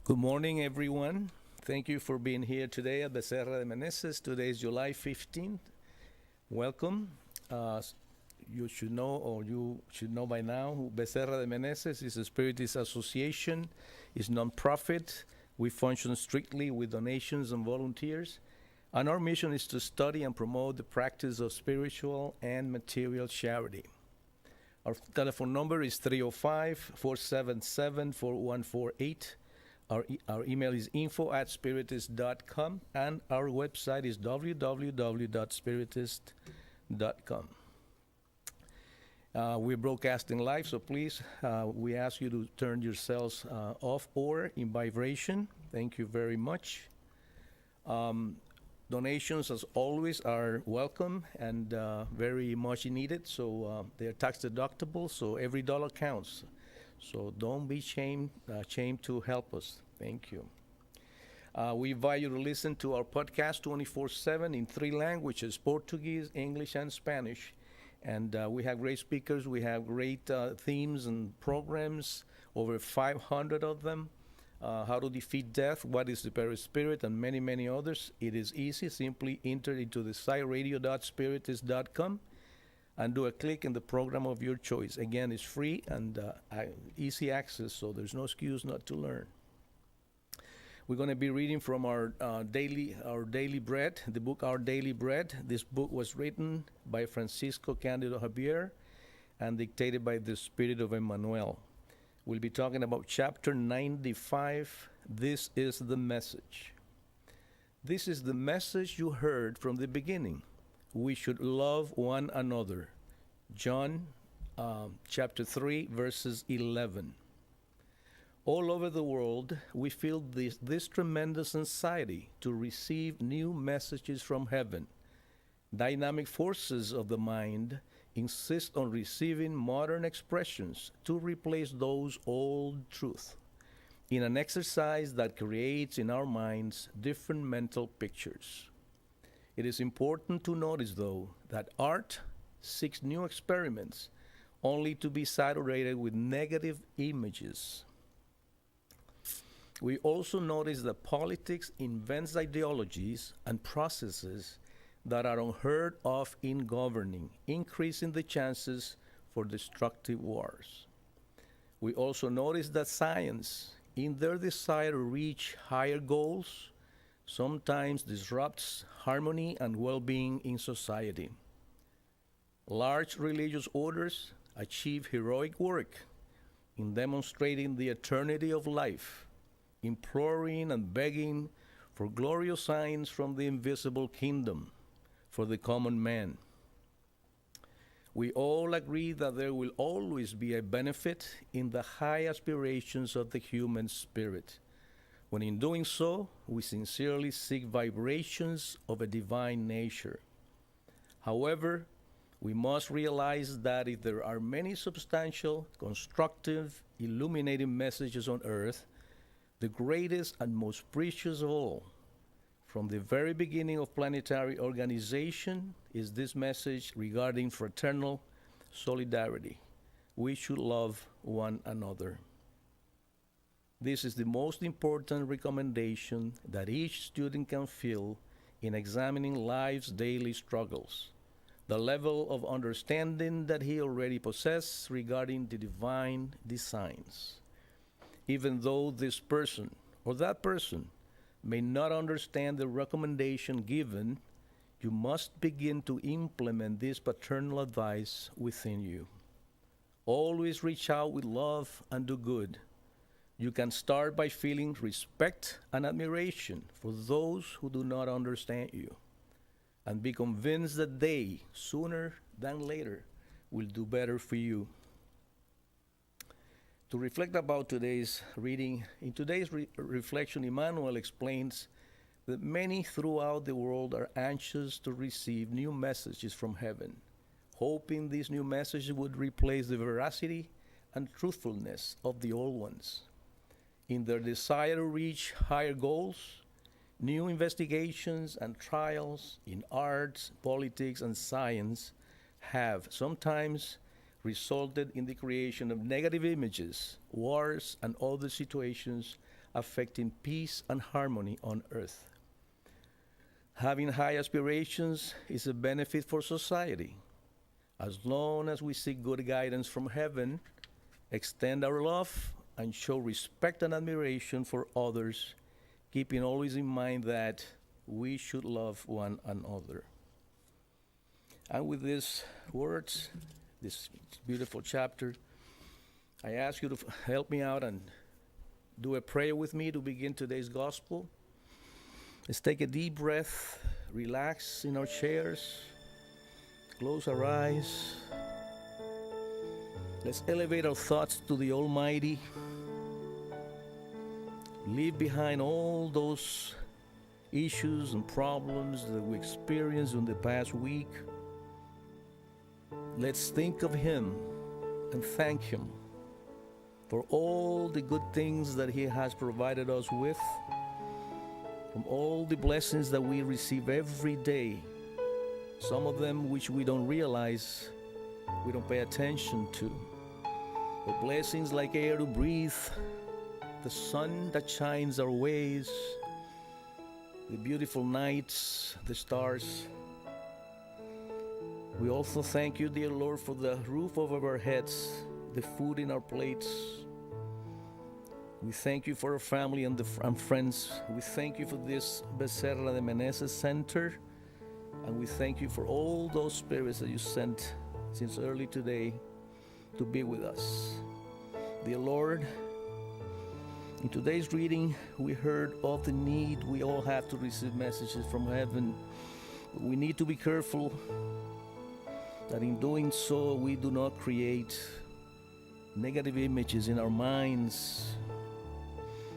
Good morning, everyone. Thank you for being here today at Bezerra de Menezes. Today is July 15th. Welcome. You should know, or you should know by now, Bezerra de Menezes is a Spiritist association. It's non-profit. We function strictly with donations and volunteers. And our mission is to study and promote the practice of spiritual and material charity. Our telephone number is 305-477-4148. Our email is info@spiritist.com, and our website is www.spiritist.com. We're broadcasting live, so please, we ask you to turn yourselves off or in vibration. Thank you very much. Donations, as always, are welcome and very much needed, so they're tax deductible, so every dollar counts. So don't be ashamed to help us. Thank you. We invite you to listen to our podcast 24/7 in 3 languages, Portuguese, English, and Spanish. And we have great speakers. We have great themes and programs, over 500 of them. How to defeat death, what is the Paris Spirit, and many, many others. It is easy. Simply enter into the site radio.spiritist.com and do a click in the program of your choice. Again, it's free and easy access, so there's no excuse not to learn. We're going to be reading from our daily bread, the book Our Daily Bread. This book was written by Francisco Cándido Javier and dictated by the Spirit of Emmanuel. We'll be talking about chapter 95. This is the message. This is the message you heard from the beginning. We should love one another. John chapter 3, verses 11. All over the world, we feel this tremendous anxiety to receive new messages from heaven. Dynamic forces of the mind insist on receiving modern expressions to replace those old truths, in an exercise that creates in our minds different mental pictures. It is important to notice, though, that art seeks new experiments only to be saturated with negative images. We also notice that politics invents ideologies and processes that are unheard of in governing, increasing the chances for destructive wars. We also notice that science, in their desire to reach higher goals, sometimes disrupts harmony and well-being in society. Large religious orders achieve heroic work in demonstrating the eternity of life, imploring and begging for glorious signs from the invisible kingdom for the common man. We all agree that there will always be a benefit in the high aspirations of the human spirit, when in doing so, we sincerely seek vibrations of a divine nature. However, we must realize that if there are many substantial, constructive, illuminating messages on earth, the greatest and most precious of all, from the very beginning of planetary organization, is this message regarding fraternal solidarity. We should love one another. This is the most important recommendation that each student can feel in examining life's daily struggles, the level of understanding that he already possesses regarding the divine designs. Even though this person or that person may not understand the recommendation given, you must begin to implement this paternal advice within you. Always reach out with love and do good. You can start by feeling respect and admiration for those who do not understand you, and be convinced that they, sooner than later, will do better for you. To reflect about today's reading, in today's reflection, Emmanuel explains that many throughout the world are anxious to receive new messages from heaven, hoping these new messages would replace the veracity and truthfulness of the old ones. In their desire to reach higher goals, new investigations and trials in arts, politics, and science have sometimes resulted in the creation of negative images, wars, and other situations affecting peace and harmony on earth. Having high aspirations is a benefit for society, as long as we seek good guidance from heaven, extend our love, and show respect and admiration for others, keeping always in mind that we should love one another. And with these words, this beautiful chapter, I ask you to help me out and do a prayer with me to begin today's gospel. Let's take a deep breath, relax in our chairs, close our eyes. Let's elevate our thoughts to the Almighty. Leave behind all those issues and problems that we experienced in the past week. Let's think of Him and thank Him for all the good things that He has provided us with, from all the blessings that we receive every day, some of them which we don't realize, we don't pay attention to. The blessings like air to breathe, the sun that shines our ways, the beautiful nights, the stars. We also thank you, dear Lord, for the roof over our heads, the food in our plates. We thank you for our family and friends. We thank you for this Bezerra de Menezes Center. And we thank you for all those spirits that you sent since early today to be with us. Dear Lord, in today's reading, we heard of the need we all have to receive messages from heaven. We need to be careful that in doing so, we do not create negative images in our minds.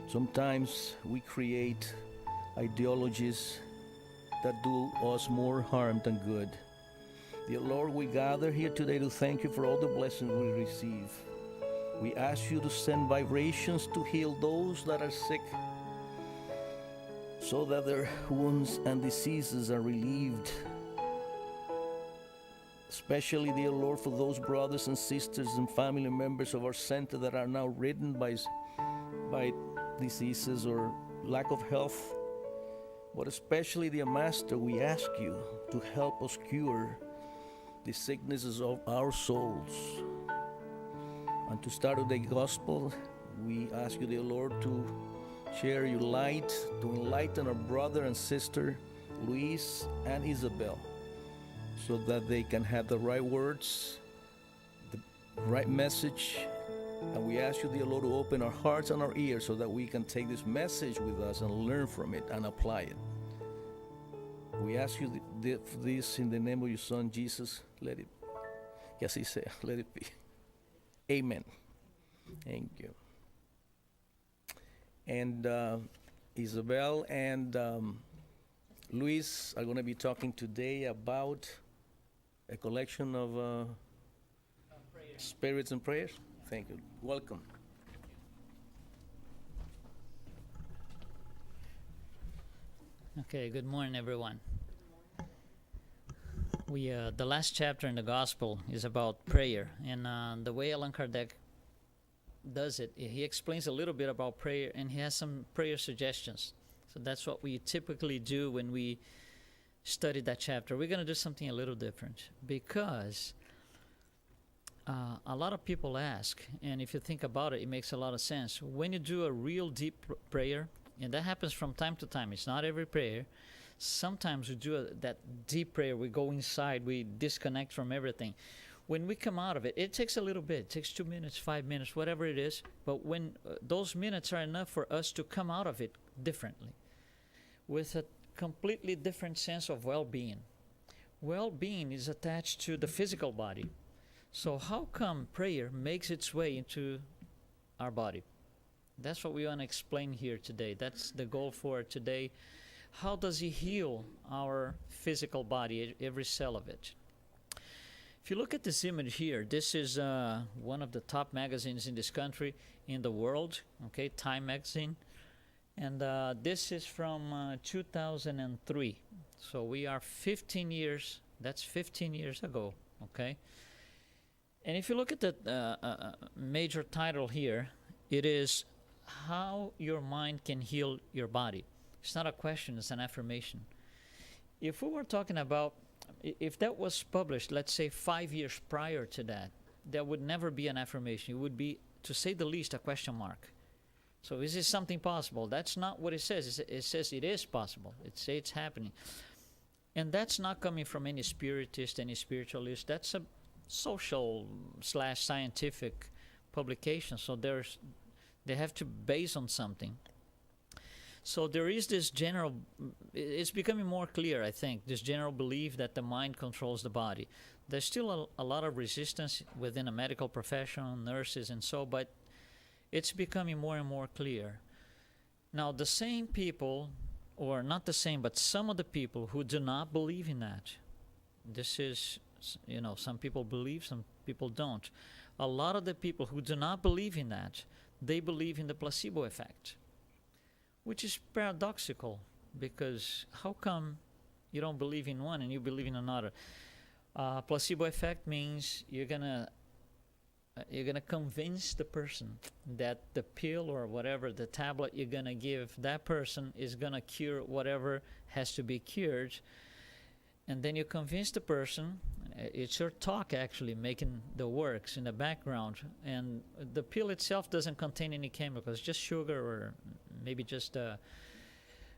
Sometimes we create ideologies that do us more harm than good. Dear Lord, we gather here today to thank you for all the blessings we receive. We ask you to send vibrations to heal those that are sick, so that their wounds and diseases are relieved. Especially, dear Lord, for those brothers and sisters and family members of our center that are now ridden by diseases or lack of health. But especially, dear Master, we ask you to help us cure the sicknesses of our souls. And to start with the gospel, we ask you, dear Lord, to share your light, to enlighten our brother and sister, Luis and Isabel, so that they can have the right words, the right message. And we ask you, dear Lord, to open our hearts and our ears so that we can take this message with us and learn from it and apply it. We ask you this in the name of your Son, Jesus. Let it, yes, he said, let it be. Amen. Thank you. And Isabel and Luis are going to be talking today about a collection of spirits and prayers. Thank you. Welcome. Okay, good morning, everyone. The last chapter in the Gospel is about prayer, and the way Allan Kardec does it, he explains a little bit about prayer, and he has some prayer suggestions. So that's what we typically do when we study that chapter. We're going to do something a little different, because a lot of people ask, and if you think about it, it makes a lot of sense. When you do a real deep prayer, and that happens from time to time, it's not every prayer. Sometimes we do that deep prayer, we go inside, we disconnect from everything. When we come out of it, it takes a little bit. It takes 2 minutes, 5 minutes, whatever it is. But when those minutes are enough for us to come out of it differently, with a completely different sense of well-being. Well-being is attached to the physical body. So how come prayer makes its way into our body? That's what we want to explain here today. That's the goal for today. How does he heal our physical body, every cell of it? If you look at this image here, this is one of the top magazines in this country, in the world, okay, Time magazine. And this is from 2003. So we are 15 years, that's 15 years ago, okay? And if you look at the major title here, it is how your mind can heal your body. It's not a question, it's an affirmation. If we were talking about, if that was published, let's say 5 years prior to that, that would never be an affirmation. It would be, to say the least, a question mark. So is this something possible? That's not what it says. It says it is possible. It says it's happening. And that's not coming from any spiritist, any spiritualist. That's a social/scientific publication. So they have to base on something. So there is this general, it's becoming more clear, I think, this general belief that the mind controls the body. There's still a lot of resistance within the medical profession, nurses and so, but it's becoming more and more clear. Now, the same people, or not the same, but some of the people who do not believe in that, this is, some people believe, some people don't. A lot of the people who do not believe in that, they believe in the placebo effect, which is paradoxical, because how come you don't believe in one and you believe in another? Placebo effect means you're gonna convince the person that the pill or whatever, the tablet you're gonna give that person is gonna cure whatever has to be cured, and then you convince the person. It's your talk actually making the works in the background, and the pill itself doesn't contain any chemicals, just sugar or maybe just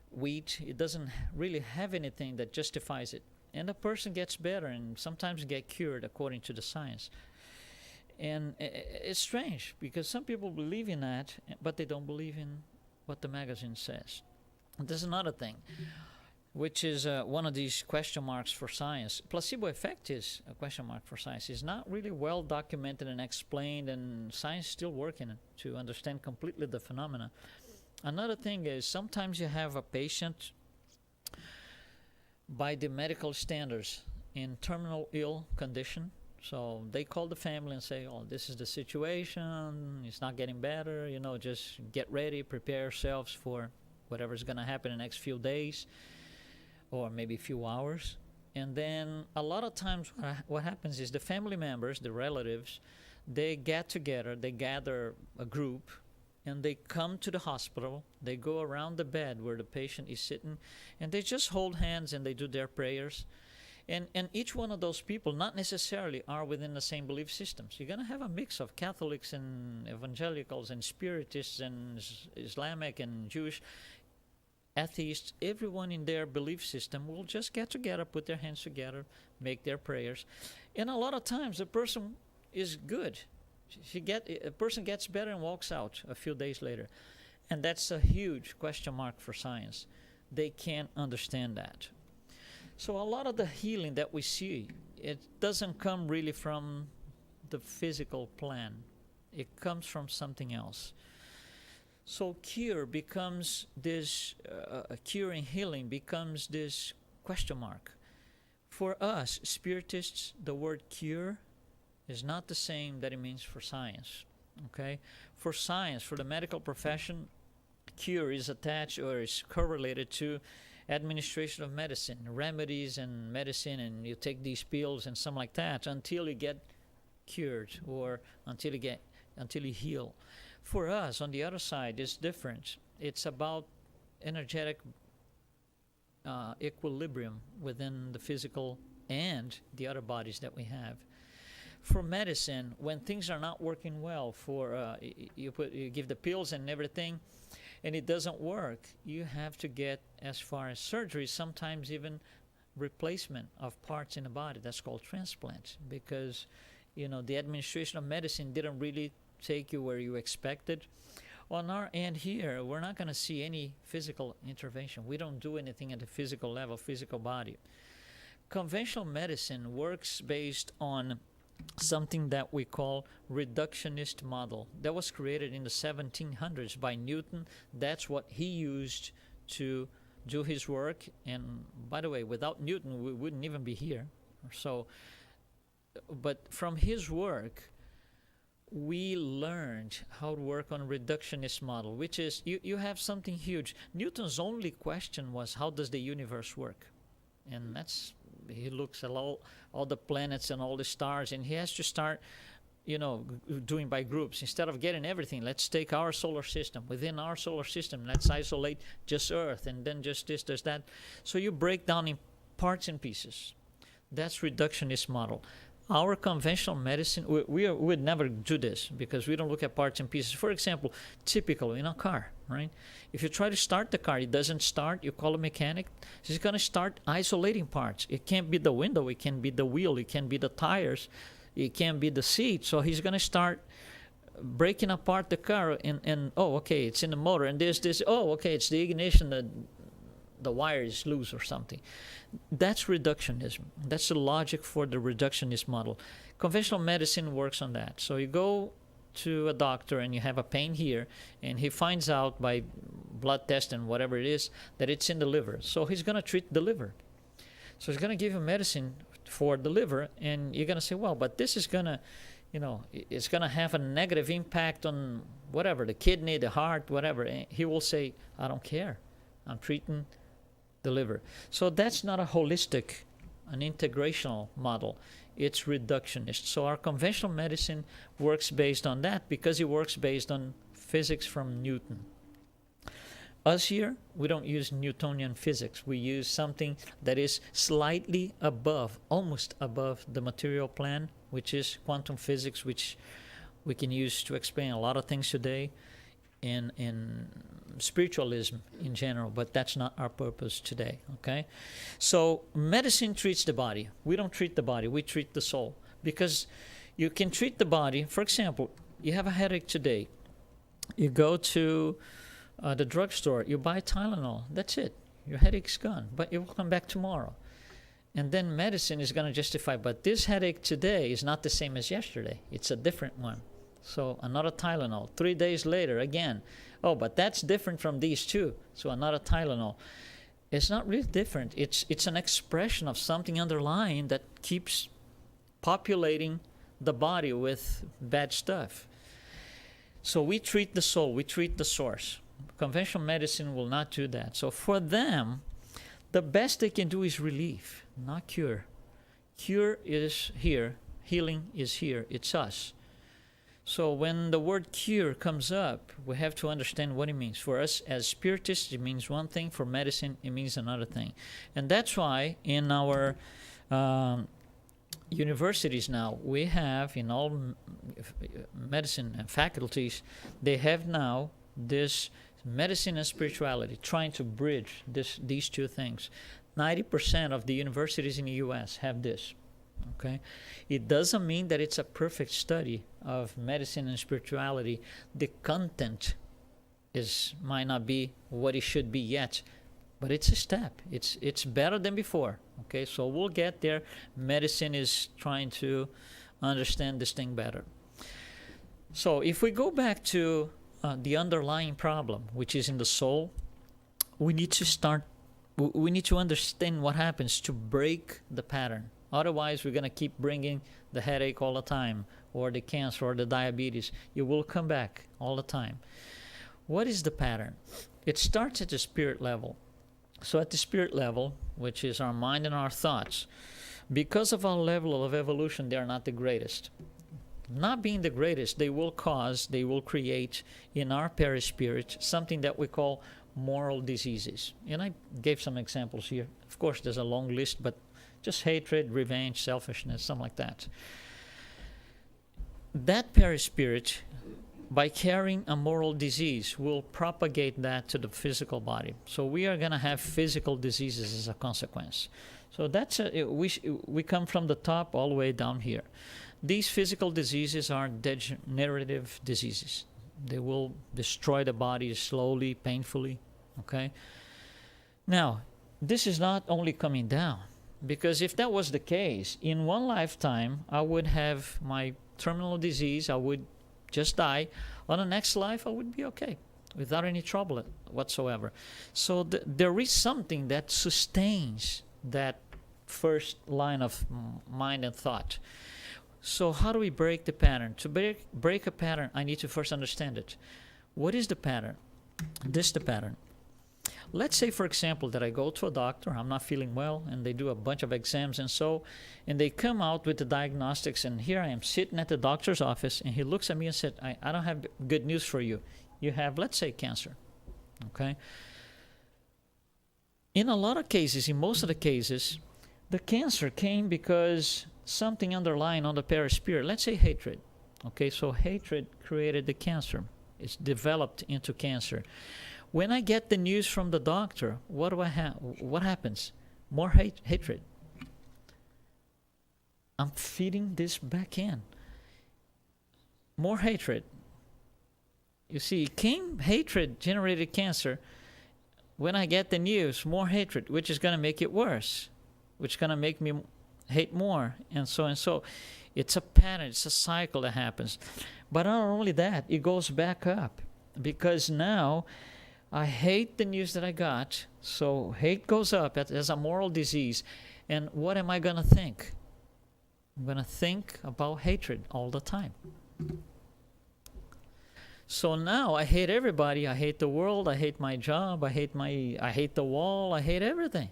wheat. It doesn't really have anything that justifies it, and the person gets better and sometimes get cured according to the science. And it's strange because some people believe in that, but they don't believe in what the magazine says. And there's another thing, which is one of these question marks for science. Placebo effect is a question mark for science. It's not really well documented and explained, and science is still working to understand completely the phenomena. Another thing is sometimes you have a patient, by the medical standards, in terminal ill condition. So they call the family and say, oh, this is the situation, it's not getting better, just get ready, prepare yourselves for whatever's going to happen in the next few days or maybe a few hours. And then a lot of times what happens is the family members, the relatives, they get together, they gather a group, and they come to the hospital, they go around the bed where the patient is sitting, and they just hold hands and they do their prayers. And each one of those people not necessarily are within the same belief systems. You're going to have a mix of Catholics and evangelicals and Spiritists and Islamic and Jewish, atheists. Everyone in their belief system will just get together, put their hands together, make their prayers. And a lot of times the person is good. A person gets better and walks out a few days later. And that's a huge question mark for science. They can't understand that. So a lot of the healing that we see, it doesn't come really from the physical plan. It comes from something else. So cure becomes this, curing healing becomes this question mark. For us, Spiritists, the word cure is not the same that it means for science. Okay? For science, for the medical profession, cure is attached or is correlated to administration of medicine, remedies and medicine, and you take these pills and something like that until you get cured or until you heal. For us, on the other side, it's different. It's about energetic equilibrium within the physical and the other bodies that we have. For medicine, when things are not working well, you give the pills and everything, and it doesn't work, you have to get as far as surgery, sometimes even replacement of parts in the body. That's called transplant, because the administration of medicine didn't really take you where you expected. On our end here, we're not going to see any physical intervention. We don't do anything at the physical level, physical body. Conventional medicine works based on something that we call reductionist model. That was created in the 1700s by Newton. That's what he used to do his work. And by the way, without Newton, we wouldn't even be here. So, but from his work, we learned how to work on reductionist model, which is you have something huge. Newton's only question was, how does the universe work? And he looks at all the planets and all the stars, and he has to start doing by groups. Instead of getting everything, let's take our solar system. Within our solar system, let's isolate just Earth, and then just this, there's that. So you break down in parts and pieces. That's reductionist model. Our conventional medicine, we would never do this because we don't look at parts and pieces. For example, typical in a car, right? If you try to start the car, it doesn't start, you call a mechanic, he's going to start isolating parts. It can't be the window, it can be the wheel, it can be the tires, it can be the seat. So he's going to start breaking apart the car and oh, okay, it's in the motor, and this, oh, okay, it's the ignition, the wire is loose or something. That's reductionism. That's the logic for the reductionist model. Conventional medicine works on that. So you go to a doctor and you have a pain here, and he finds out by blood test and whatever it is that it's in the liver. So he's going to treat the liver. So he's going to give you medicine for the liver, and you're going to say, well, but this is going to, it's going to have a negative impact on whatever, the kidney, the heart, whatever. And he will say, I don't care. I'm treating the liver. So that's not a holistic, an integrational model. It's reductionist. So our conventional medicine works based on that because it works based on physics from Newton. Us here, we don't use Newtonian physics. We use something that is slightly above, almost above the material plane, which is quantum physics, which we can use to explain a lot of things today in spiritualism in general, but that's not our purpose today, okay? So medicine treats the body. We don't treat the body, we treat the soul. Because you can treat the body. For example, you have a headache today. You go to the drugstore, you buy Tylenol, that's it. Your headache's gone, but it will come back tomorrow. And then medicine is going to justify, but this headache today is not the same as yesterday. It's a different one. So another Tylenol. 3 days later, again. Oh, but that's different from these two. So another Tylenol. It's not really different. It's an expression of something underlying that keeps populating the body with bad stuff. So we treat the soul. We treat the source. Conventional medicine will not do that. So for them, the best they can do is relief, not cure. Cure is here. Healing is here. It's us. So when the word cure comes up, we have to understand what it means. For us as spiritists, it means one thing. For medicine, it means another thing. And that's why in our universities now, we have in all medicine faculties, they have now this medicine and spirituality, trying to bridge these two things. 90% of the universities in the U.S. have this. Okay, it doesn't mean that it's a perfect study of medicine and spirituality. The content might not be what it should be yet, but it's a step. It's better than before. Okay, so we'll get there. Medicine is trying to understand this thing better. So if we go back to the underlying problem, which is in the soul, we need to understand what happens to break the pattern. Otherwise, we're going to keep bringing the headache all the time, or the cancer, or the diabetes. It will come back all the time. What is the pattern? It starts at the spirit level. So at the spirit level, which is our mind and our thoughts, because of our level of evolution, they are not the greatest. Not being the greatest, they will create in our perispirit something that we call moral diseases. And I gave some examples here. Of course, there's a long list, but just hatred, revenge, selfishness, something like that. That perispirit, by carrying a moral disease, will propagate that to the physical body. So we are going to have physical diseases as a consequence. So that's we come from the top all the way down here. These physical diseases are degenerative diseases. They will destroy the body slowly, painfully. Okay. Now, this is not only coming down. Because if that was the case, in one lifetime, I would have my terminal disease, I would just die. On the next life, I would be okay, without any trouble whatsoever. So there is something that sustains that first line of mind and thought. So how do we break the pattern? To break a pattern, I need to first understand it. What is the pattern? This is the pattern. Let's say, for example, that I go to a doctor, I'm not feeling well, and they do a bunch of exams and they come out with the diagnostics, and here I am sitting at the doctor's office, and he looks at me and said, I don't have good news for you. You have, let's say, cancer, okay? In a lot of cases, in most of the cases, the cancer came because something underlying on the perispirit, let's say hatred, okay? So hatred created the cancer. It's developed into cancer. When I get the news from the doctor, what do I have? What happens? More hatred. I'm feeding this back in. More hatred. You see, hatred generated cancer. When I get the news, more hatred, which is going to make it worse, which is going to make me hate more, and so and so. It's a pattern. It's a cycle that happens. But not only that, it goes back up, because now I hate the news that I got, so hate goes up as a moral disease. And what am I going to think? I'm going to think about hatred all the time. So now I hate everybody. I hate the world. I hate my job. I hate the wall. I hate everything.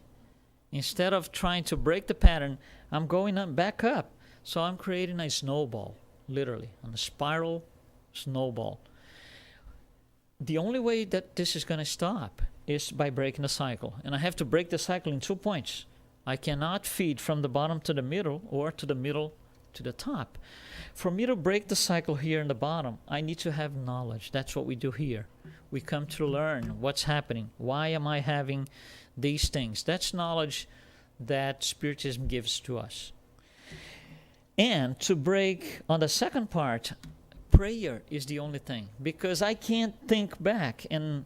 Instead of trying to break the pattern, I'm going back up. So I'm creating a snowball, literally, a spiral snowball. The only way that this is going to stop is by breaking the cycle. And I have to break the cycle in 2 points. I cannot feed from the bottom to the middle or to the middle to the top. For me to break the cycle here in the bottom, I need to have knowledge. That's what we do here. We come to learn what's happening. Why am I having these things? That's knowledge that Spiritism gives to us. And to break on the second part, prayer is the only thing, because I can't think back and,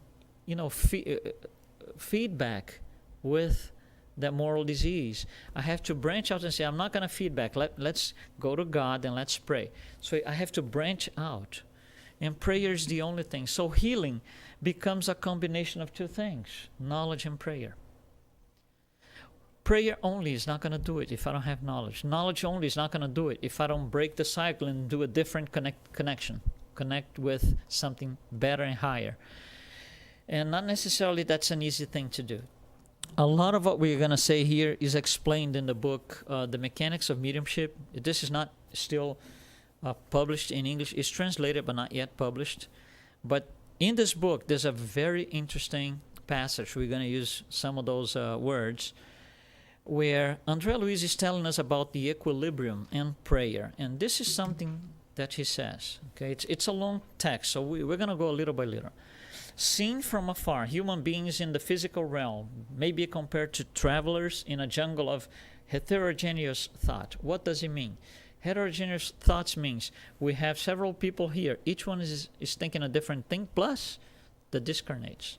feedback with that moral disease. I have to branch out and say, I'm not going to feed back. Let's go to God and let's pray. So I have to branch out. And prayer is the only thing. So healing becomes a combination of two things, knowledge and prayer. Prayer only is not going to do it if I don't have knowledge. Knowledge only is not going to do it if I don't break the cycle and do a different connection. Connect with something better and higher. And not necessarily that's an easy thing to do. A lot of what we're going to say here is explained in the book, The Mechanics of Mediumship. This is not still published in English. It's translated but not yet published. But in this book, there's a very interesting passage. We're going to use some of those words, where André Luiz is telling us about the equilibrium and prayer. And this is something that he says. Okay, it's a long text, so we're going to go little by little. Seen from afar, human beings in the physical realm may be compared to travelers in a jungle of heterogeneous thought. What does it mean? Heterogeneous thoughts means we have several people here. Each one is thinking a different thing, plus the discarnates.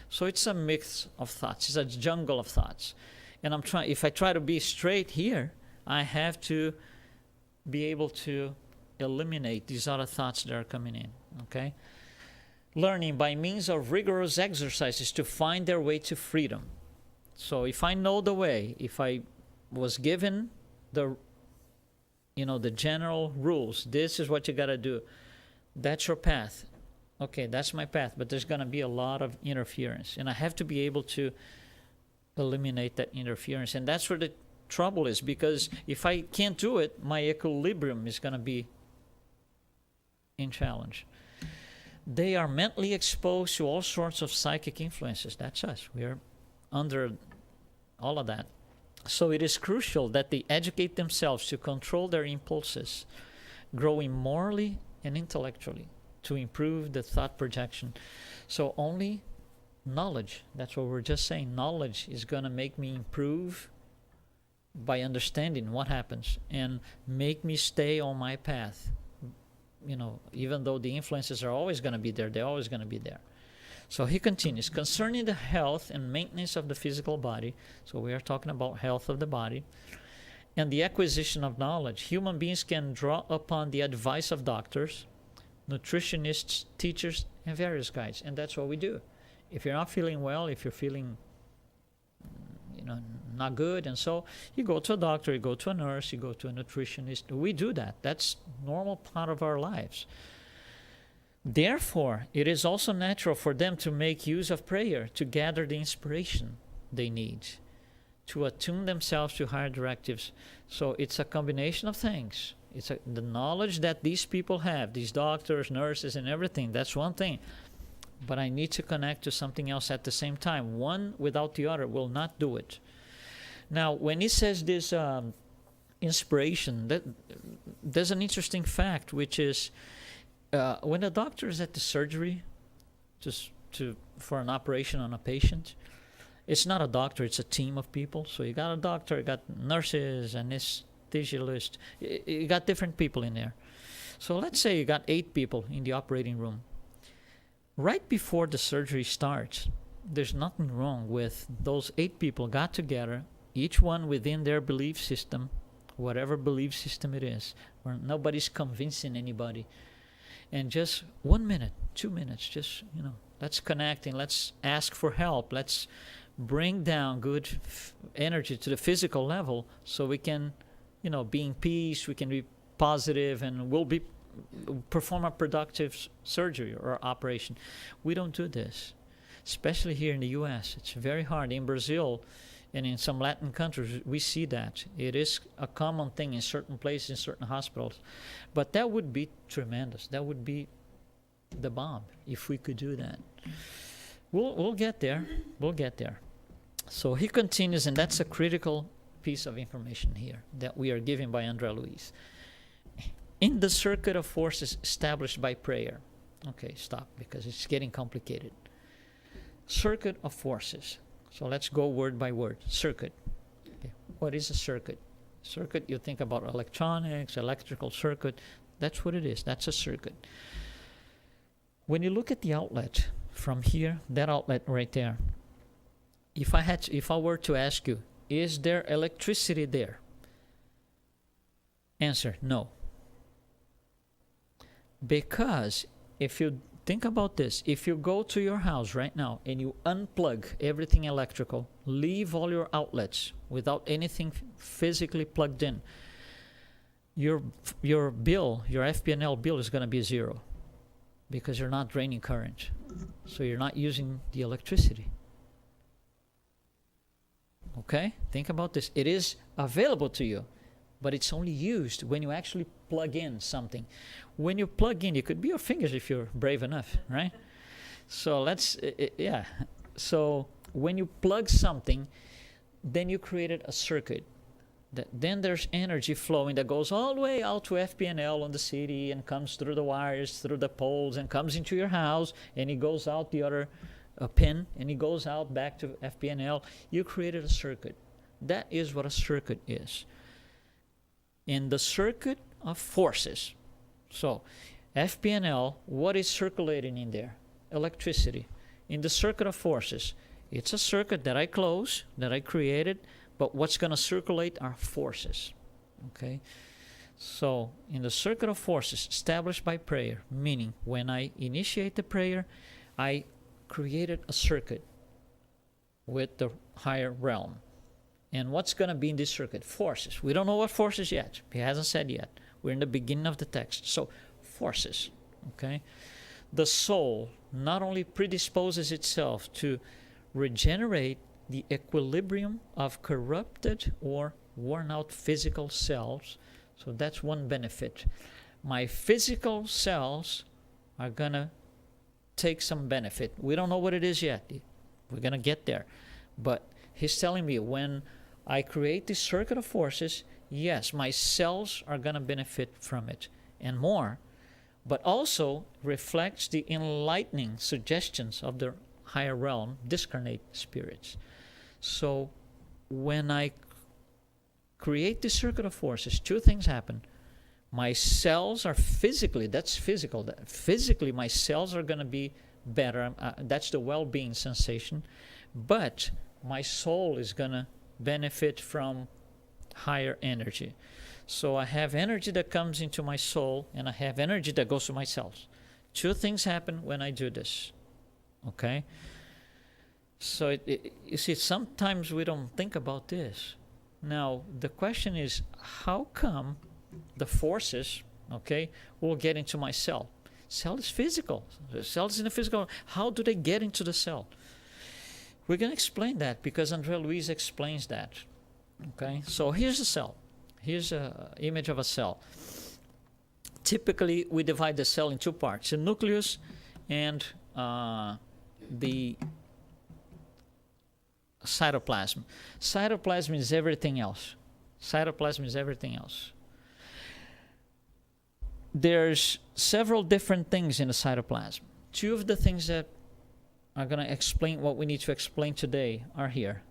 So it's a mix of thoughts. It's a jungle of thoughts. And if I try to be straight here, I have to be able to eliminate these other thoughts that are coming in, okay? Learning by means of rigorous exercises to find their way to freedom. So if I know the way, if I was given the general rules, this is what you got to do, that's your path. Okay, that's my path, but there's going to be a lot of interference. And I have to be able to eliminate that interference. And that's where the trouble is, because if I can't do it, my equilibrium is going to be in challenge. They are mentally exposed to all sorts of psychic influences. That's us. We are under all of that. So it is crucial that they educate themselves to control their impulses, growing morally and intellectually to improve the thought projection. So only knowledge, that's what we're just saying, knowledge is going to make me improve by understanding what happens and make me stay on my path. Even though the influences are always going to be there, they're always going to be there. So he continues, concerning the health and maintenance of the physical body, so we are talking about health of the body, and the acquisition of knowledge, human beings can draw upon the advice of doctors, nutritionists, teachers, and various guides. And that's what we do. If you're not feeling well, if you're feeling not good, and so you go to a doctor, you go to a nurse, you go to a nutritionist. We do that. That's normal part of our lives. Therefore, it is also natural for them to make use of prayer to gather the inspiration they need, to attune themselves to higher directives. So it's a combination of things. It's the knowledge that these people have, these doctors, nurses, and everything. That's one thing. But I need to connect to something else at the same time. One without the other will not do it. Now, when he says this inspiration, there's an interesting fact, which is when a doctor is at the surgery for an operation on a patient, it's not a doctor, it's a team of people. So you got a doctor, you got nurses, anesthesiologist, you got different people in there. So let's say you got 8 people in the operating room. Right before the surgery starts, there's nothing wrong with those 8 people got together, each one within their belief system, whatever belief system it is, where nobody's convincing anybody. And just 1 minute, 2 minutes, just, let's connect and let's ask for help. Let's bring down good energy to the physical level so we can, be in peace, we can be positive, and we'll perform a productive surgery or operation. We don't do this, especially here in the U.S. It's very hard. In Brazil and in some Latin countries, we see that. It is a common thing in certain places, in certain hospitals. But that would be tremendous. That would be the bomb if we could do that. We'll get there. We'll get there. So he continues, and that's a critical piece of information here that we are given by André Luiz. In the circuit of forces established by prayer. Okay, stop, because it's getting complicated. Circuit of forces. So let's go word by word. Circuit. Okay. What is a circuit? Circuit, you think about electronics, electrical circuit. That's what it is. That's a circuit. When you look at the outlet from here, that outlet right there, if I were to ask you, is there electricity there? Answer, no. Because if you think about this, if you go to your house right now and you unplug everything electrical, leave all your outlets without anything physically plugged in, your bill, your FPNL bill is going to be 0 because you're not draining current. So you're not using the electricity. Okay? Think about this. It is available to you, but it's only used when you actually plug in something. When you plug in, it could be your fingers if you're brave enough, right? So So when you plug something, then you created a circuit. Then there's energy flowing that goes all the way out to FPNL on the city and comes through the wires, through the poles, and comes into your house, and it goes out the other pin, and it goes out back to FPNL. You created a circuit. That is what a circuit is. In the circuit of forces. So, FPNL, what is circulating in there? Electricity. In the circuit of forces, it's a circuit that I close, that I created, but what's going to circulate are forces. Okay? So, in the circuit of forces established by prayer, meaning when I initiate the prayer, I created a circuit with the higher realm. And what's going to be in this circuit? Forces. We don't know what forces yet. He hasn't said yet. We're in the beginning of the text. So, forces. Okay? The soul not only predisposes itself to regenerate the equilibrium of corrupted or worn out physical cells. So that's one benefit. My physical cells are going to take some benefit. We don't know what it is yet. We're going to get there. But he's telling me when I create this circuit of forces, yes, my cells are going to benefit from it and more, but also reflects the enlightening suggestions of the higher realm, discarnate spirits. So when I create this circuit of forces, 2 things happen. My cells are physically, that's physical. Physically, my cells are going to be better. That's the well-being sensation. But my soul is going to benefit from higher energy. So I have energy that comes into my soul, and I have energy that goes to my cells. 2 things happen when I do this. Okay? So you see, sometimes we don't think about this. Now, the question is, how come the forces, okay, will get into my cell? Cell is physical. The cell is in the physical. How do they get into the cell? We're going to explain that because Andre Luiz explains that. Okay, so here's a cell. Here's an image of a cell. Typically, we divide the cell in two parts, the nucleus and the cytoplasm. Cytoplasm is everything else. Cytoplasm is everything else. There's several different things in the cytoplasm. Two of the things that are going to explain what we need to explain today are here.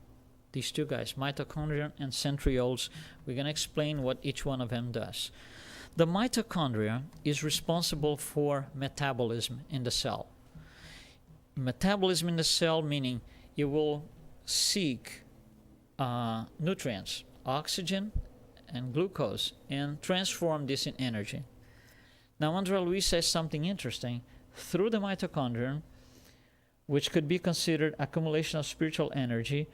These two guys, mitochondria and centrioles. We're going to explain what each one of them does. The mitochondria is responsible for metabolism in the cell. Metabolism in the cell meaning it will seek nutrients, oxygen and glucose, and transform this in energy. Now, Andre Luiz says something interesting. Through the mitochondria, which could be considered accumulation of spiritual energy,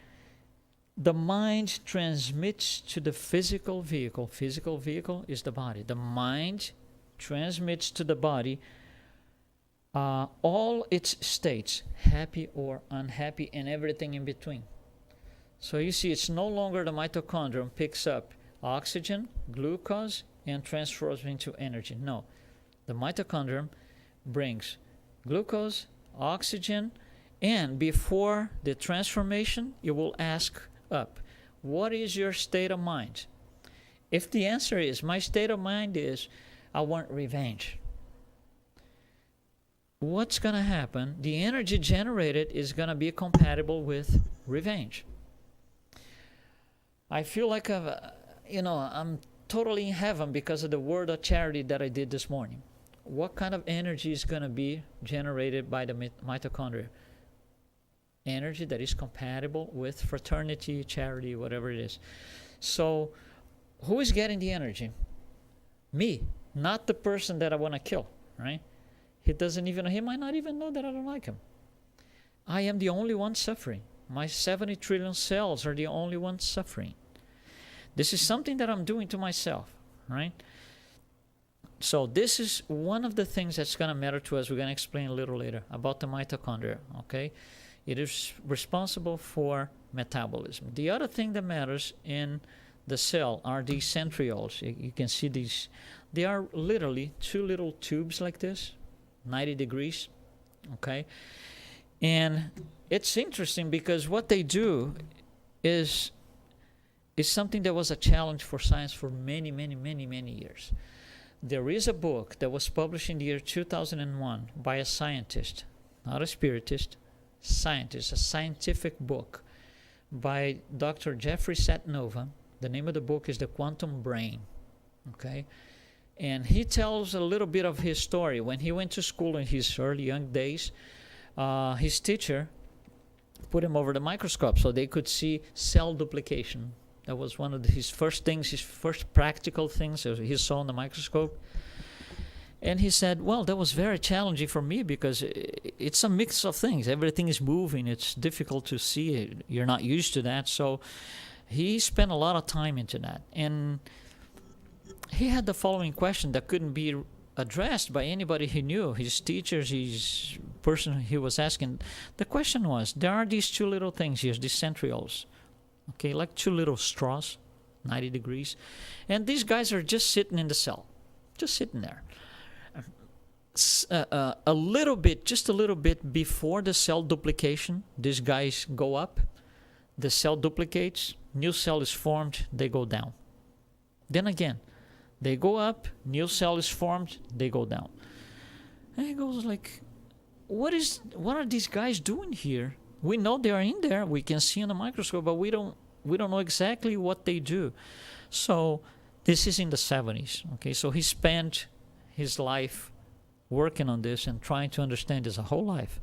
the mind transmits to the physical vehicle. Physical vehicle is the body. The mind transmits to the body all its states, happy or unhappy, and everything in between. So you see, it's no longer the mitochondrion picks up oxygen, glucose, and transfers into energy. No, the mitochondrion brings glucose, oxygen, and before the transformation, it will ask up, what is your state of mind? If the answer is, my state of mind is, I want revenge, what's going to happen? The energy generated is going to be compatible with revenge. I feel like I'm totally in heaven because of the word of charity that I did this morning. What kind of energy is going to be generated by the mitochondria? Energy that is compatible with fraternity, charity, whatever it is. So who is getting the energy? Me, not the person that I want to kill, right? He might not even know that I don't like him. I am the only one suffering. My 70 trillion cells are the only ones suffering. This is something that I'm doing to myself, right? So this is one of the things that's going to matter to us. We're going to explain a little later about the mitochondria, okay? It is responsible for metabolism. The other thing that matters in the cell are these centrioles. You can see these. They are literally two little tubes like this, 90 degrees, okay? And it's interesting because what they do is something that was a challenge for science for many, many, many, many years. There is a book that was published in the year 2001 by a scientist, not a spiritist, scientist, a scientific book by Dr. Jeffrey Satnova. The name of the book is The Quantum Brain, okay? And he tells a little bit of his story. When he went to school in his early young days, his teacher put him over the microscope so they could see cell duplication. That was one of his first things, his first practical things he saw on the microscope. And he said, well, that was very challenging for me because it's a mix of things. Everything is moving. It's difficult to see it. You're not used to that. So he spent a lot of time into that. And he had the following question that couldn't be addressed by anybody he knew, his teachers, his person he was asking. The question was, there are these two little things here, these centrioles, okay, like two little straws, 90 degrees. And these guys are just sitting in the cell, just sitting there. Just a little bit before the cell duplication, these guys go up, the cell duplicates, new cell is formed, they go down. Then again, they go up, new cell is formed, they go down. And he goes like, what are these guys doing here? We know they are in there, we can see on the microscope, but we don't know exactly what they do. So this is in the 70s, okay? So he spent his life working on this and trying to understand this a whole life.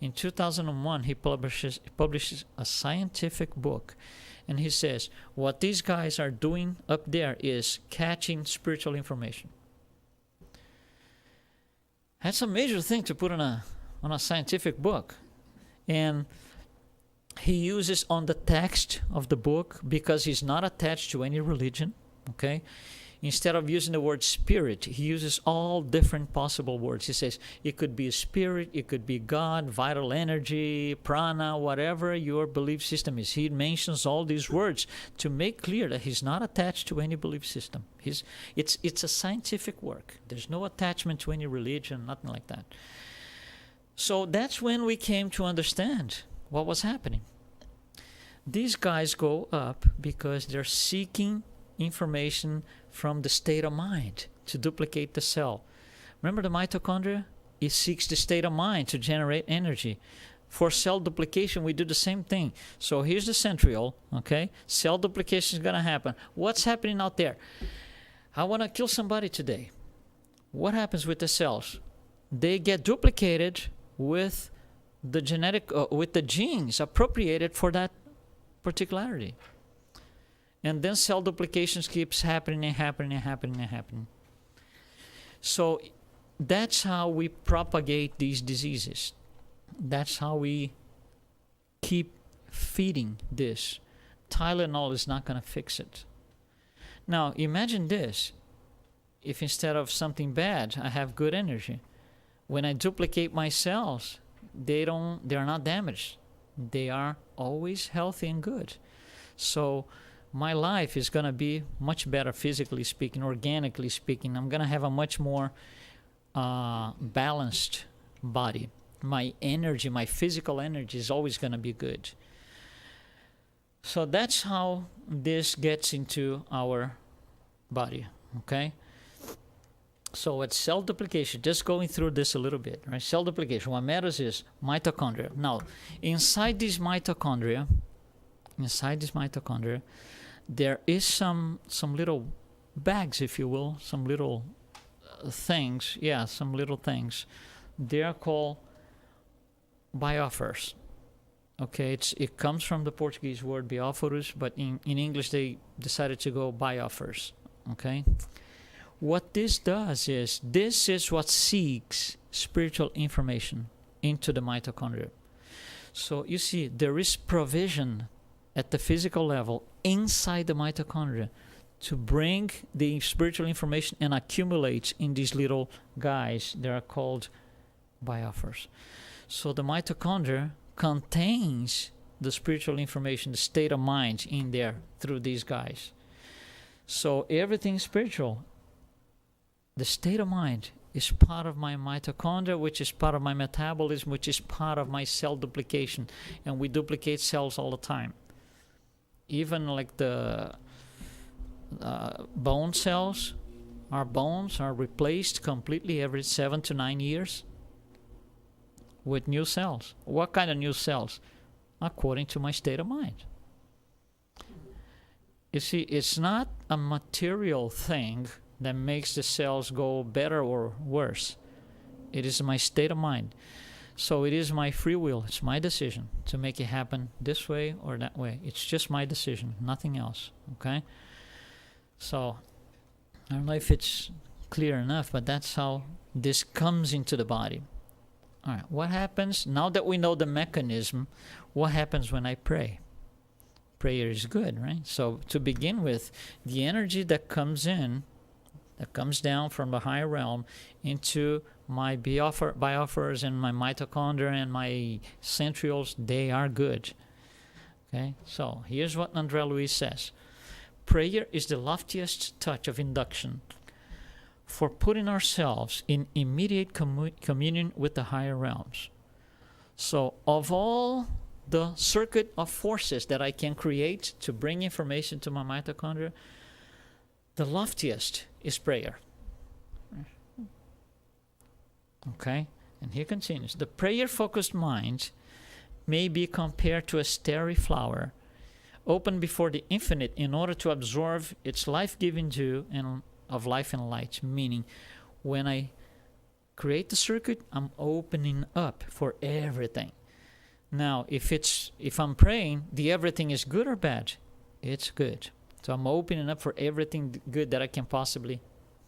In 2001, he publishes a scientific book, and he says, what these guys are doing up there is catching spiritual information. That's a major thing to put on a scientific book. And he uses on the text of the book because he's not attached to any religion, okay? Instead of using the word spirit, he uses all different possible words. He says it could be a spirit, it could be God, vital energy, prana, whatever your belief system is. He mentions all these words to make clear that he's not attached to any belief system. It's a scientific work. There's no attachment to any religion, nothing like that. So that's when we came to understand what was happening. These guys go up because they're seeking information from the state of mind to duplicate the cell. Remember the mitochondria? It seeks the state of mind to generate energy. For cell duplication, we do the same thing. So here's the centriole, okay? Cell duplication is going to happen. What's happening out there? I want to kill somebody today. What happens with the cells? They get duplicated with the with the genes appropriated for that particularity. And then cell duplications keeps happening and happening and happening and happening. So that's how we propagate these diseases. That's how we keep feeding this. Tylenol is not going to fix it. Now, imagine this. If instead of something bad, I have good energy. When I duplicate my cells, they're not damaged. They are always healthy and good. So my life is going to be much better physically speaking, organically speaking. I'm going to have a much more balanced body. My energy, my physical energy is always going to be good. So that's how this gets into our body, okay? So it's cell duplication, just going through this a little bit, right? Cell duplication, what matters is mitochondria. Now, inside these mitochondria, there is some little bags, if you will, some little things. Yeah, some little things. They are called biophors. Okay, it comes from the Portuguese word biophorus, but in English they decided to go biophors. Okay, what this does is, this is what seeks spiritual information into the mitochondria. So you see, there is provision at the physical level inside the mitochondria to bring the spiritual information and accumulate in these little guys. They are called biophors. So the mitochondria contains the spiritual information, the state of mind in there through these guys. So everything spiritual, the state of mind is part of my mitochondria, which is part of my metabolism, which is part of my cell duplication. And we duplicate cells all the time. Even like the bone cells, our bones are replaced completely every 7 to 9 years with new cells. What kind of new cells? According to my state of mind. You see, it's not a material thing that makes the cells go better or worse. It is my state of mind. So it is my free will. It's my decision to make it happen this way or that way. It's just my decision, nothing else. Okay? So I don't know if it's clear enough, but that's how this comes into the body. All right, what happens now that we know the mechanism? What happens when I pray? Prayer is good, right? So to begin with, the energy that comes in, that comes down from the higher realm into my biophors and my mitochondria and my centrioles, they are good. Okay, so here's what André Luiz says. Prayer is the loftiest touch of induction for putting ourselves in immediate communion with the higher realms. So of all the circuit of forces that I can create to bring information to my mitochondria, the loftiest is prayer. Okay, and he continues. The prayer-focused mind may be compared to a starry flower open before the infinite in order to absorb its life-giving dew and of life and light. Meaning, when I create the circuit, I'm opening up for everything. Now, if I'm praying, the everything is good or bad? It's good. So I'm opening up for everything good that I can possibly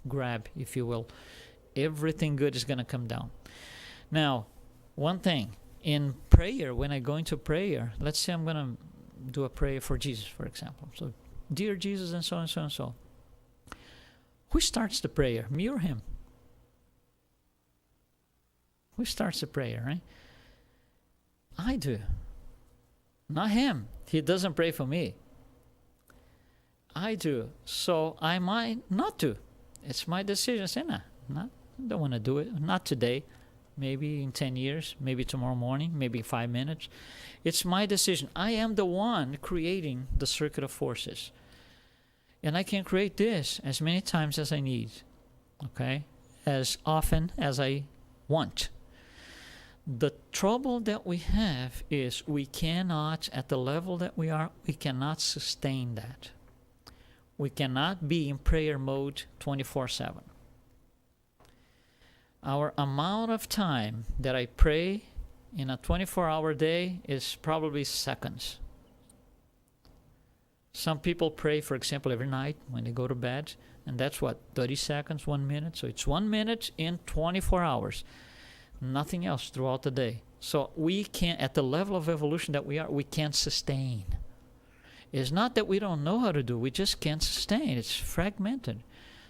grab, if you will. Everything good is going to come down. Now, one thing, in prayer, when I go into prayer, let's say I'm going to do a prayer for Jesus, for example. So, dear Jesus, and so and so and so. Who starts the prayer, me or him? Who starts the prayer, right? I do. Not him. He doesn't pray for me. I do. So I might not do. It's my decision. Say, nah, I don't want to do it. Not today. Maybe in 10 years. Maybe tomorrow morning. Maybe in 5 minutes. It's my decision. I am the one creating the circuit of forces. And I can create this as many times as I need. Okay? As often as I want. The trouble that we have is we cannot, at the level that we are, we cannot sustain that. We cannot be in prayer mode 24/7. Our amount of time that I pray in a 24-hour day is probably seconds. Some people pray, for example, every night when they go to bed, and that's what, 30 seconds, 1 minute? So it's 1 minute in 24 hours. Nothing else throughout the day. So we can't, at the level of evolution that we are, we can't sustain. It's not that we don't know how to do, we just can't sustain. It's fragmented.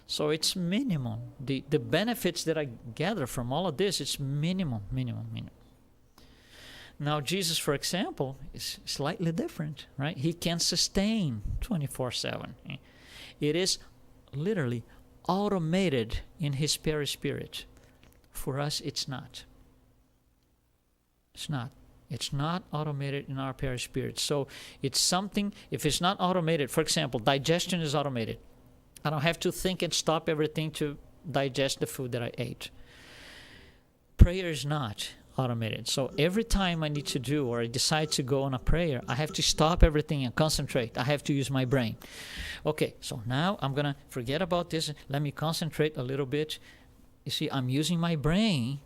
So it's minimum. The benefits that I gather from all of this, it's minimum. Now Jesus, for example, is slightly different, right? He can sustain 24/7. It is literally automated in his perispirit. For us, it's not. It's not. It's not automated in our perispirit. So it's something, if it's not automated, for example, digestion is automated. I don't have to think and stop everything to digest the food that I ate. Prayer is not automated. So every time I need to do or I decide to go on a prayer, I have to stop everything and concentrate. I have to use my brain. Okay, so now I'm going to forget about this. Let me concentrate a little bit. You see, I'm using my brain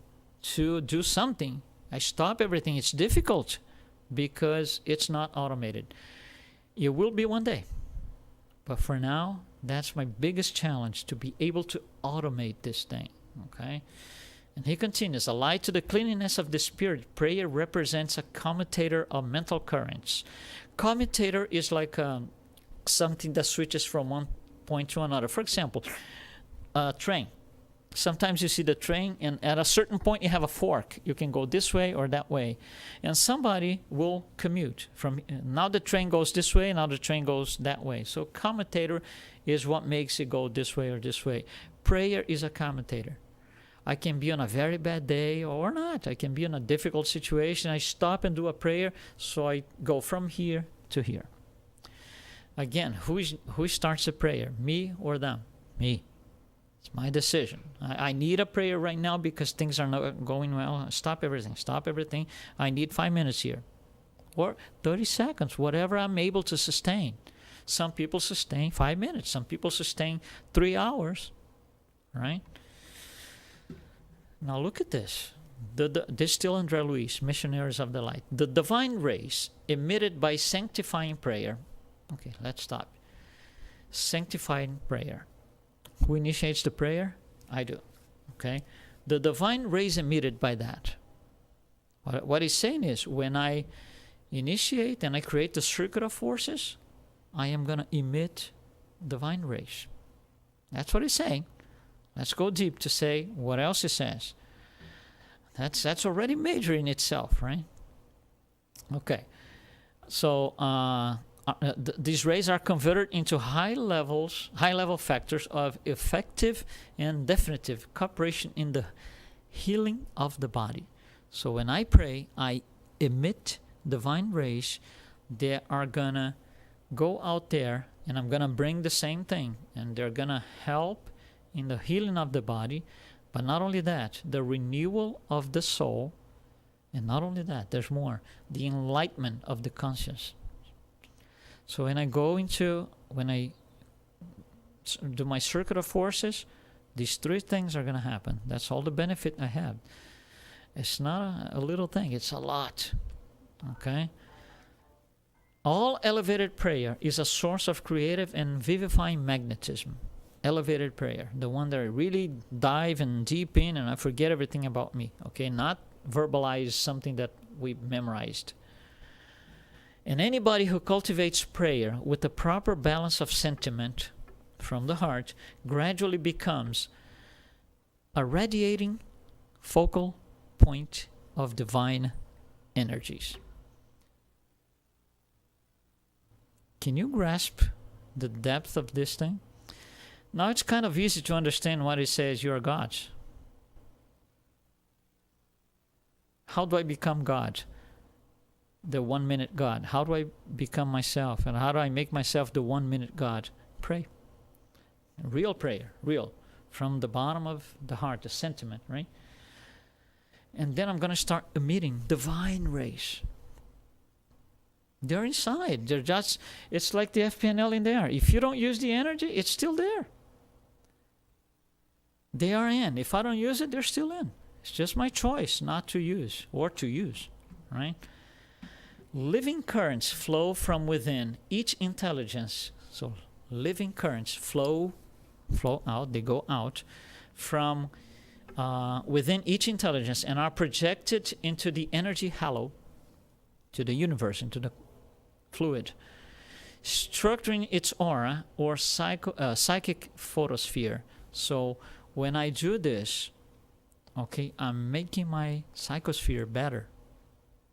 to do something. I stop everything. It's difficult because it's not automated. It will be one day. But for now, that's my biggest challenge, to be able to automate this thing. Okay? And he continues, allied to the cleanliness of the spirit, prayer represents a commutator of mental currents. Commutator is like something that switches from one point to another. For example, a train. Sometimes you see the train, and at a certain point you have a fork. You can go this way or that way. And somebody will commute. From now the train goes this way, now the train goes that way. So commutator is what makes it go this way or this way. Prayer is a commutator. I can be on a very bad day or not. I can be in a difficult situation. I stop and do a prayer, so I go from here to here. Again, who starts the prayer? Me or them? Me. It's my decision. I need a prayer right now because things are not going well. Stop everything. I need 5 minutes here. Or 30 seconds, whatever I'm able to sustain. Some people sustain 5 minutes. Some people sustain 3 hours. Right? Now look at this. This still André Luiz, Missionaries of the Light. The divine rays emitted by sanctifying prayer. Okay, let's stop. Sanctifying prayer. Who initiates the prayer? I do. Okay? The divine rays emitted by that. What he's saying is, when I initiate and I create the circuit of forces, I am going to emit divine rays. That's what he's saying. Let's go deep to say what else he says. That's already major in itself, right? Okay. So these rays are converted into high-level factors of effective and definitive cooperation in the healing of the body. So when I pray, I emit divine rays that are going to go out there, and I'm going to bring the same thing, and they're going to help in the healing of the body. But not only that, the renewal of the soul, and not only that, there's more, the enlightenment of the conscience. So when I do my circuit of forces, these 3 things are going to happen. That's all the benefit I have. It's not a little thing, it's a lot. Okay? All elevated prayer is a source of creative and vivifying magnetism. Elevated prayer, the one that I really dive in deep in and I forget everything about me. Okay? Not verbalize something that we memorized. And anybody who cultivates prayer with the proper balance of sentiment, from the heart gradually becomes a radiating focal point of divine energies. Can you grasp the depth of this thing? Now it's kind of easy to understand what it says, you are gods. How do I become God? The 1 minute God. How do I become myself? And how do I make myself the 1 minute God? Pray. Real prayer. Real. From the bottom of the heart, the sentiment, right? And then I'm going to start emitting divine rays. They're inside. They're just, it's like the FPNL in there. If you don't use the energy, it's still there. They are in. If I don't use it, they're still in. It's just my choice not to use or to use, right? Living currents flow from within each intelligence. So living currents flow out, they go out from within each intelligence and are projected into the energy halo, to the universe, into the fluid, structuring its aura or psychic photosphere. So when I do this, okay, I'm making my psychosphere better.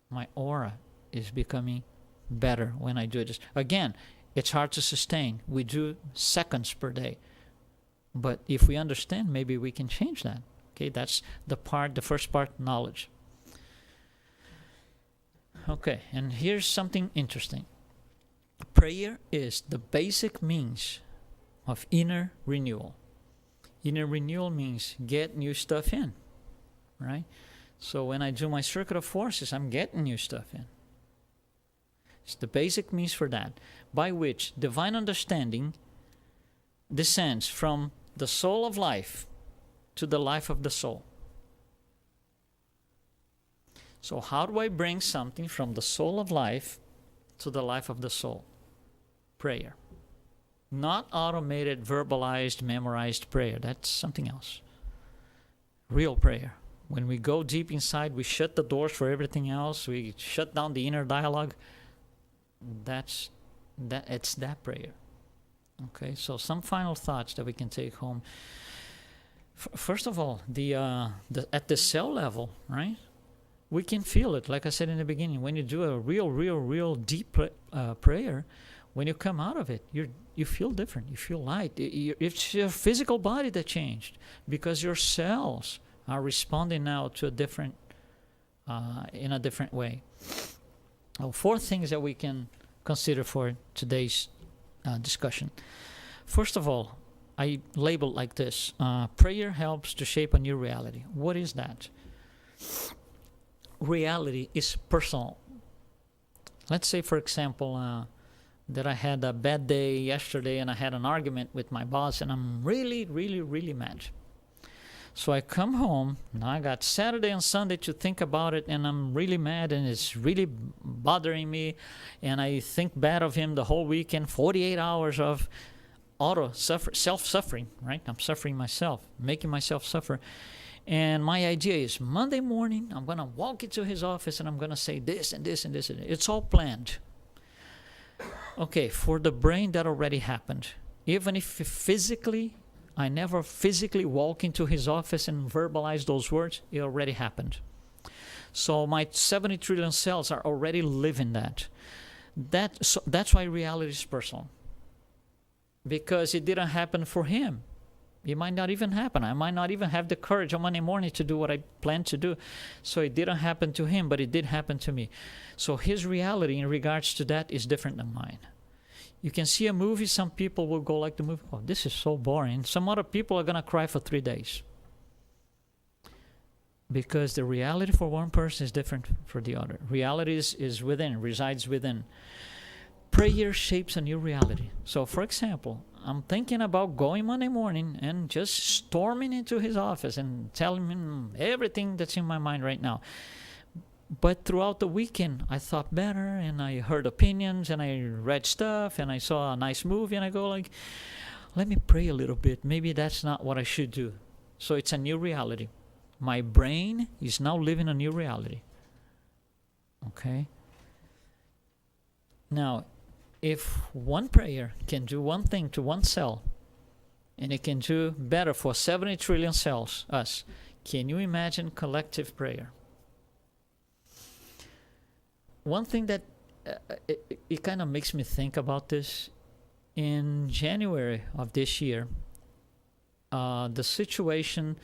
My aura is becoming better when I do this. Again, it's hard to sustain. We do seconds per day. But if we understand, maybe we can change that. Okay, that's the first part, knowledge. Okay, and here's something interesting. Prayer is the basic means of inner renewal. Inner renewal means get new stuff in, right? So when I do my circuit of forces, I'm getting new stuff in. It's the basic means for that, by which divine understanding descends from the soul of life to the life of the soul. So how do I bring something from the soul of life to the life of the soul? Prayer. Not automated, verbalized, memorized prayer. That's something else. Real prayer. When we go deep inside, we shut the doors for everything else. We shut down the inner dialogue. It's that prayer. Okay, so some final thoughts that we can take home. First of all, at the cell level, right? We can feel it, like I said in the beginning. When you do a real deep prayer, when you come out of it, you feel different. You feel light. It's your physical body that changed because your cells are responding now to in a different way. Four things that we can consider for today's discussion. First of all, I label it like this. Prayer helps to shape a new reality. What is that? Reality is personal. Let's say, for example, that I had a bad day yesterday and I had an argument with my boss and I'm really mad. So I come home, now I got Saturday and Sunday to think about it, and I'm really mad and it's really bothering me, and I think bad of him the whole weekend, 48 hours of self-suffering, right? I'm suffering myself, making myself suffer. And my idea is Monday morning, I'm going to walk into his office and I'm going to say this and this and this. And it's all planned. Okay, for the brain that already happened. Even if I never physically walk into his office and verbalize those words, it already happened. So my 70 trillion cells are already living that. That's why reality is personal. Because it didn't happen for him. It might not even happen. I might not even have the courage on Monday morning to do what I planned to do. So it didn't happen to him, but it did happen to me. So his reality in regards to that is different than mine. You can see a movie, some people will go like the movie, oh, this is so boring. Some other people are going to cry for 3 days. Because the reality for one person is different for the other. Reality is within, resides within. Prayer shapes a new reality. So, for example, I'm thinking about going Monday morning and just storming into his office and telling him everything that's in my mind right now. But throughout the weekend, I thought better, and I heard opinions, and I read stuff, and I saw a nice movie, and I go like, let me pray a little bit. Maybe that's not what I should do. So it's a new reality. My brain is now living a new reality. Okay? Now, if one prayer can do one thing to one cell, And it can do better for 70 trillion cells, us. Can you imagine collective prayer? One thing that it kind of makes me think about this, in January of this year, the situation,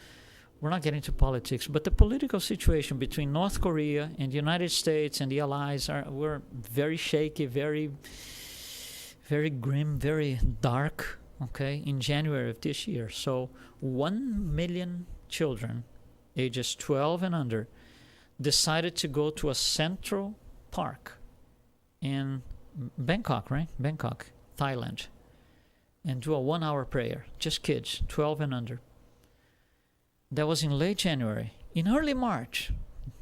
we're not getting to politics, but the political situation between North Korea and the United States and the allies were very shaky, very, very grim, very dark, okay, in January of this year. So 1 million children, ages 12 and under, decided to go to a central park in Bangkok, right? Bangkok, Thailand, and do a 1-hour prayer. Just kids, 12 and under. That was in late January. In early March,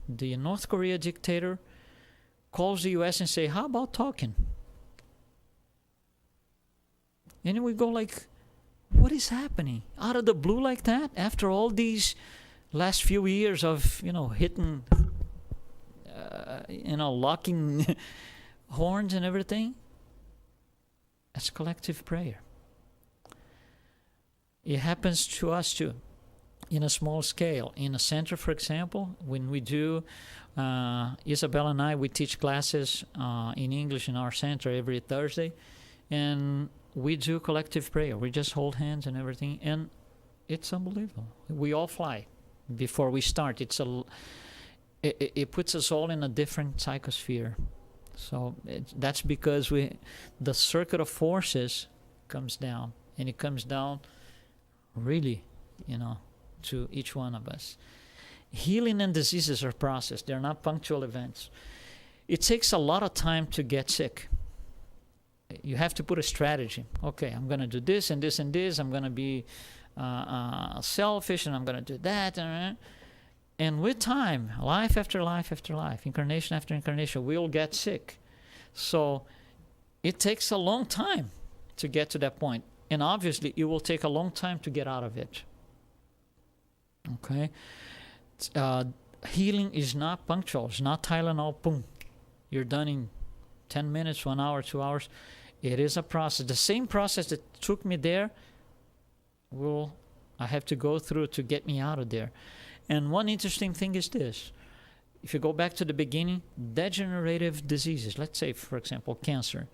the North Korea dictator calls the US and say, how about talking? And we go like, what is happening? Out of the blue like that? After all these last few years of, hitting, locking horns and everything? That's collective prayer. It happens to us too, in a small scale. In a center, for example, when we do, Isabel and I, we teach classes in English in our center every Thursday, and we do collective prayer. We just hold hands and everything, and it's unbelievable. We all fly before we start. It puts us all in a different psychosphere. So that's because the circuit of forces comes down, and it comes down really, to each one of us. Healing and diseases are process. They're not punctual events. It takes a lot of time to get sick. You have to put a strategy. Okay, I'm going to do this and this and this. I'm going to be selfish, and I'm going to do that. And with time, life after life after life, incarnation after incarnation, we'll get sick. So it takes a long time to get to that point. And obviously, it will take a long time to get out of it. Okay? Healing is not punctual. It's not Tylenol, boom. You're done in 10 minutes, 1 hour, 2 hours. It is a process. The same process that took me there, I have to go through to get me out of there. And one interesting thing is this. If you go back to the beginning, degenerative diseases, let's say, for example, cancer,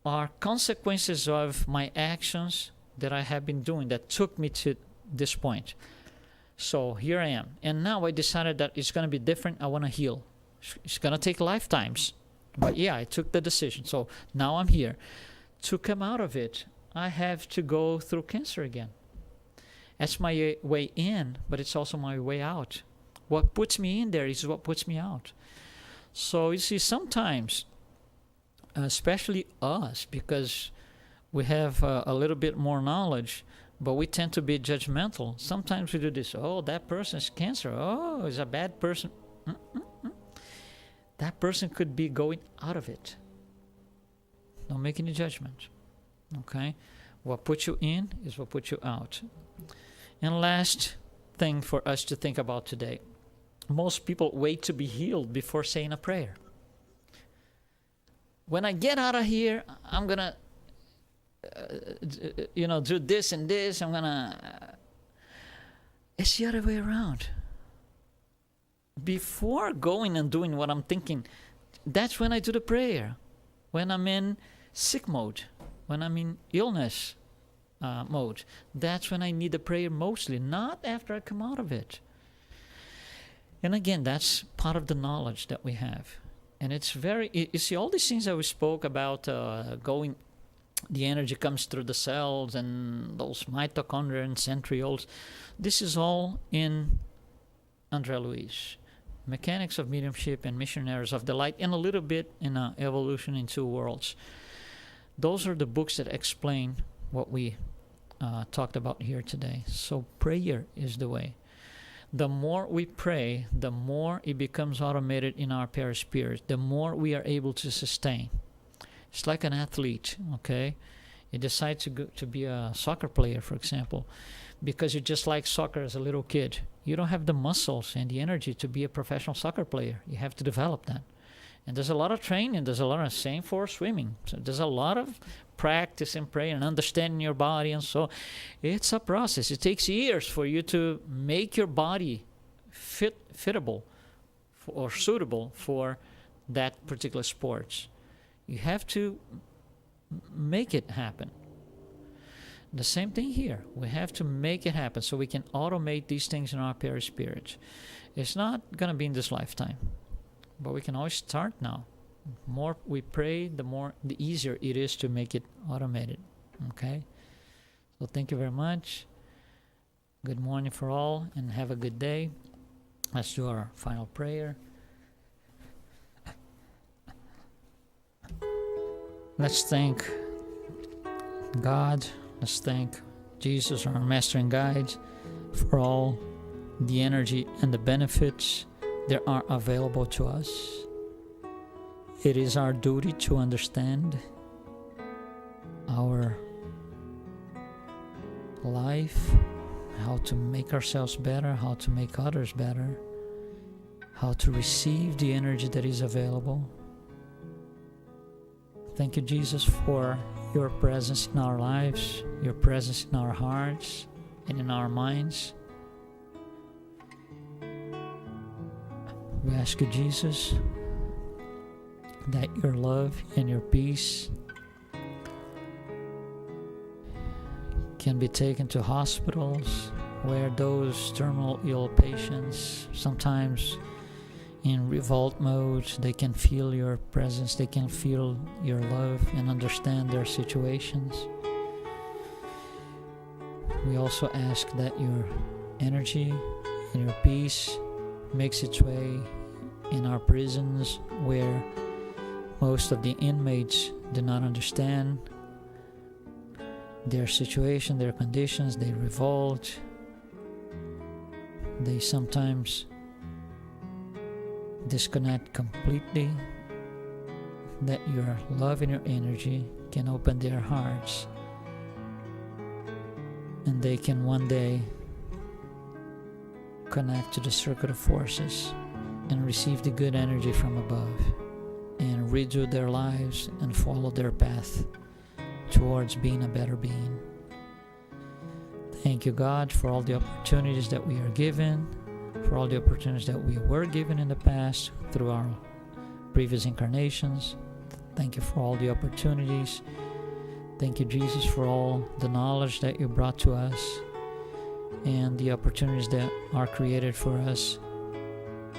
are consequences of my actions that I have been doing that took me to this point. So here I am. And now I decided that it's going to be different. I want to heal. It's going to take lifetimes. But yeah, I took the decision. So now I'm here. To come out of it, I have to go through cancer again. That's my way in, but it's also my way out. What puts me in there is what puts me out. So you see, sometimes, especially us, because we have a little bit more knowledge, but we tend to be judgmental. Sometimes we do this, oh, that person is cancer. Oh, is a bad person. That person could be going out of it. Don't make any judgment. Okay? What puts you in is what puts you out. And last thing for us to think about today. Most people wait to be healed before saying a prayer. When I get out of here, I'm going to, do this and this. I'm going to... It's the other way around. Before going and doing what I'm thinking, that's when I do the prayer. When I'm in sick mode, when I'm in illness mode, that's when I need the prayer mostly, not after I come out of it. And again, that's part of the knowledge that we have. And it's you see, all these things that we spoke about, the energy comes through the cells and those mitochondria and centrioles, this is all in André Luiz. Mechanics of Mediumship and Missionaries of the Light, and a little bit in Evolution in Two Worlds. Those are the books that explain what we talked about here today. So prayer is the way. The more we pray, the more it becomes automated in our perispirit, the more we are able to sustain. It's like an athlete, okay? You decide to be a soccer player, for example, because you just like soccer as a little kid. You don't have the muscles and the energy to be a professional soccer player. You have to develop that. And there's a lot of training. There's a lot of same for swimming. So there's a lot of practice and prayer and understanding your body. And so it's a process. It takes years for you to make your body fittable or suitable for that particular sport. You have to make it happen. The same thing here. We have to make it happen so we can automate these things in our perispirit. It's not going to be in this lifetime, but we can always start now. The more we pray, the easier it is to make it automated. Okay? So thank you very much. Good morning for all, and have a good day. Let's do our final prayer. Let's thank God. Let's thank Jesus, our Master and Guide, for all the energy and the benefits that are available to us. It is our duty to understand our life, how to make ourselves better, how to make others better, how to receive the energy that is available. Thank you, Jesus, for your presence in our lives, your presence in our hearts and in our minds. We ask you, Jesus, that your love and your peace can be taken to hospitals where those terminal ill patients, sometimes in revolt mode, they can feel your presence, they can feel your love and understand their situations. We also ask that your energy and your peace makes its way in our prisons where most of the inmates do not understand their situation, their conditions. They revolt. They sometimes disconnect completely. That your love and your energy can open their hearts, and they can one day connect to the circuit of forces and receive the good energy from above and redo their lives and follow their path towards being a better being. Thank you, God, for all the opportunities that we are given, for all the opportunities that we were given in the past through our previous incarnations. Thank you for all the opportunities. Thank you, Jesus, for all the knowledge that you brought to us and the opportunities that are created for us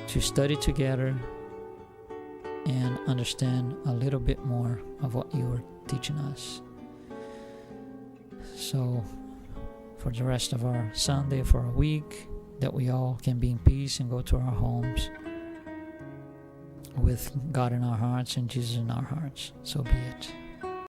to study together and understand a little bit more of what you were teaching us. So for the rest of our Sunday, for a week, that we all can be in peace and go to our homes with God in our hearts and Jesus in our hearts. So be it.